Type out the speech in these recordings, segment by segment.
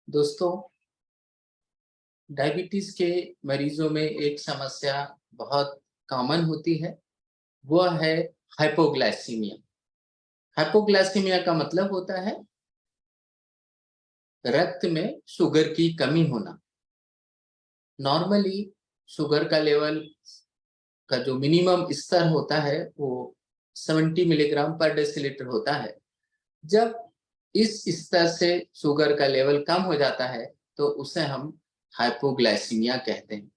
दोस्तों, डायबिटीज के मरीजों में एक समस्या बहुत कॉमन होती है। वह है हाइपोग्लाइसीमिया। हाइपोग्लाइसीमिया का मतलब होता है रक्त में शुगर की कमी होना। नॉर्मली शुगर का लेवल का जो मिनिमम स्तर होता है वो 70 मिलीग्राम पर डेसिलीटर होता है। जब इस स्तर से शुगर का लेवल कम हो जाता है तो उसे हम हाइपोग्लाइसीमिया कहते हैं।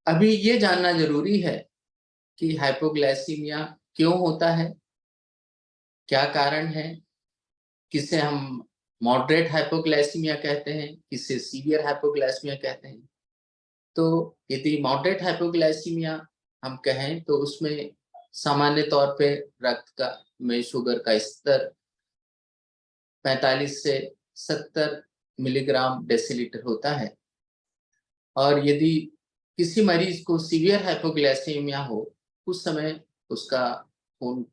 अभी ये जानना जरूरी है कि हाइपोग्लाइसीमिया क्यों होता है, क्या कारण है, किसे हम मॉडरेट हाइपोग्लाइसीमिया कहते हैं, किसे सीवियर हाइपोग्लाइसीमिया कहते हैं। तो यदि मॉडरेट हाइपोग्लाइसीमिया हम कहें तो उसमें सामान्य तौर पे रक्त का में शुगर का स्तर 45 से 70 मिलीग्राम डेसीलीटर होता है। और यदि किसी मरीज को सीवियर हाइपोग्लाइसीमिया हो, उस समय उसका खून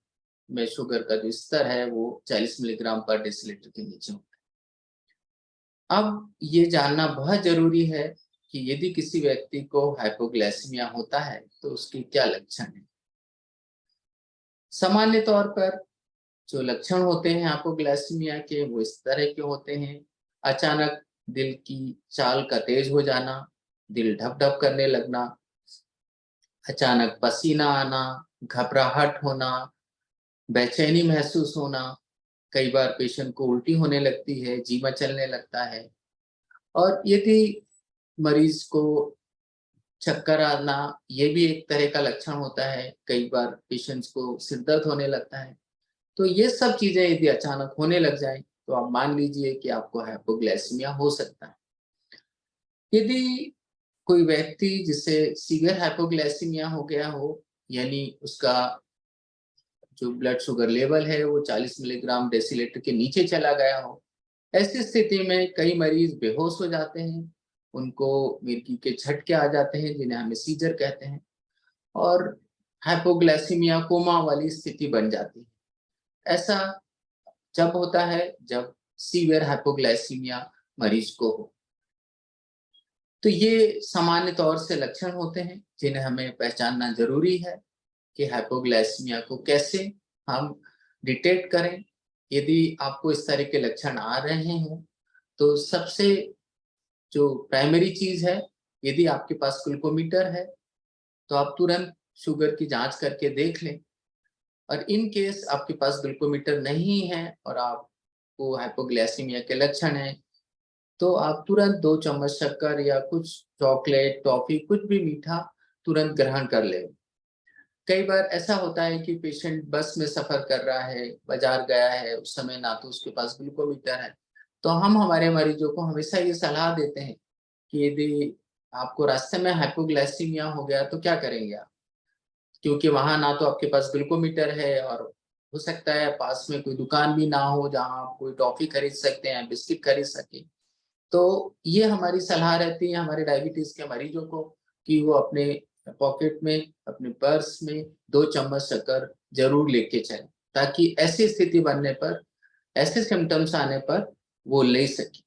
में शुगर का जो स्तर है वो 40 मिलीग्राम पर डेसीलीटर के नीचे होता है। अब ये जानना बहुत जरूरी है कि यदि किसी व्यक्ति को हाइपोग्लाइसीमिया होता है तो उसके क्या लक्षण हैं। सामान्य तौर पर जो लक्षण होते हैं हाइपोग्लाइसीमिया के वो इस तरह के होते हैं। अचानक दिल की चाल का तेज हो जाना, दिल धप धप करने लगना, अचानक पसीना आना, घबराहट होना, बेचैनी महसूस होना, कई बार पेशेंट को उल्टी होने लगती है, जी मचलने लगता है। और यदि मरीज को चक्कर आना, ये भी एक तरह का लक्षण होता है। कई बार पेशेंट्स को सिर दर्द होने लगता है। तो ये सब चीजें यदि अचानक होने लग जाएं तो आप मान लीजिए कि आपको हाइपोग्लाइसीमिया हो सकता है। यदि कोई व्यक्ति जिसे सीवियर हाइपोग्लाइसीमिया हो गया हो, यानी उसका जो ब्लड शुगर लेवल है वो 40 मिलीग्राम डेसीलीटर के नीचे चला गया हो, ऐसी स्थिति में कई मरीज बेहोश हो जाते हैं, उनको मिर्गी के झटके आ जाते हैं जिन्हें हमें सीजर कहते हैं, और हाइपोग्लाइसीमिया कोमा वाली स्थिति बन जाती है। ऐसा जब होता है जब सीवियर हाइपोग्लाइसीमिया मरीज को हो। तो ये सामान्य तौर से लक्षण होते हैं जिन्हें हमें पहचानना जरूरी है कि हाइपोग्लाइसीमिया को कैसे हम डिटेक्ट करें। यदि आपको इस तरह के लक्षण आ रहे हों तो सबसे जो प्राइमरी चीज है, यदि आपके पास ग्लूकोमीटर है तो आप तुरंत शुगर की जांच करके देख लें। और इन केस आपके पास ग्लूकोमीटर नहीं है और आपको हाइपोग्लाइसीमिया के लक्षण हैं तो आप तुरंत 2 चम्मच शक्कर या कुछ चॉकलेट, टॉफी, कुछ भी मीठा तुरंत ग्रहण कर लें। कई बार ऐसा होता है कि पेशेंट बस में सफर कर रहा है, बाजार गया है, उस समय ना तो उसके पास ग्लूकोमीटर है, तो हम हमारे मरीजों को हमेशा ये सलाह देते हैं कि यदि आपको रास्ते में हाइपोग्लाइसीमिया हो गया तो क्या करेंगे आप, क्योंकि वहां ना तो आपके पास ग्लूकोमीटर है और हो सकता है पास में कोई दुकान भी ना हो जहां आप कोई टॉफी खरीद सकते हैं, बिस्किट खरीद सके। तो ये हमारी सलाह रहती है हमारे डायबिटीज के मरीजों को कि वो अपने पॉकेट में, अपने पर्स में 2 चम्मच शक्कर जरूर लेके चलें, ताकि ऐसी स्थिति बनने पर, ऐसे सिम्टम्स आने पर वो ले सके।